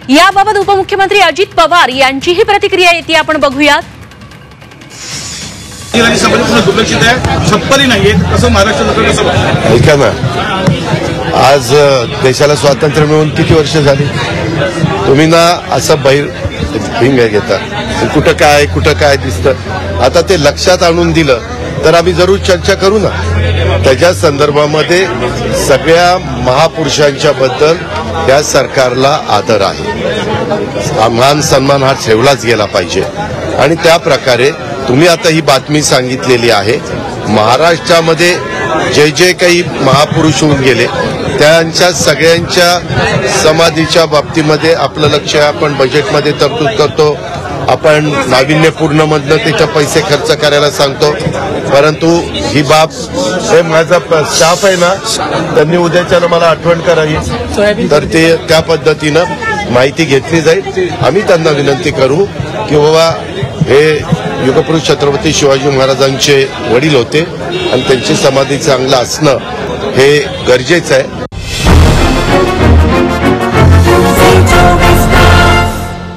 याबाबत उपमुख्यमंत्री अजित पवार यांचीही प्रतिक्रिया येते, आपण बघूयात। ऐका ना, आज देशाला स्वातंत्र्य मिळून किती वर्ष झाली? तुम्ही ना असं भिंग घेता, कुठं काय दिसतं। आता ते लक्षात आणून दिलं तर आम्ही जरूर चर्चा करू ना। त्याच्या संदर्भामध्ये सगळ्या महापुरुषांच्या बद्दल या सरकारला आदर आहे, मान सन्मान हा ठेवलाच गेला पाहिजे। आणि त्या प्रकारे तुम्ही आता ही बातमी सांगितलेली आहे, महाराष्ट्रामध्ये जे काही महापुरुष होऊन गेले त्यांच्या सगळ्यांच्या समाधीच्या बाबतीमध्ये आपलं लक्ष आपण बजेटमध्ये तरतूद करतो, आपण नाविन्यपूर्ण मधनं त्याचे पैसे खर्च करायला सांगतो। परंतु ही बाब हे माझा स्टाफ आहे ना, त्यांनी उद्याच्याला मला आठवण करावी तर ते त्या पद्धतीनं माहिती घेतली जाईल। आम्ही त्यांना विनंती करू की बाबा हे युगपुरुष छत्रपती शिवाजी महाराजांचे वडील होते आणि त्यांची समाधी चांगलं असणं हे गरजेचं आहे।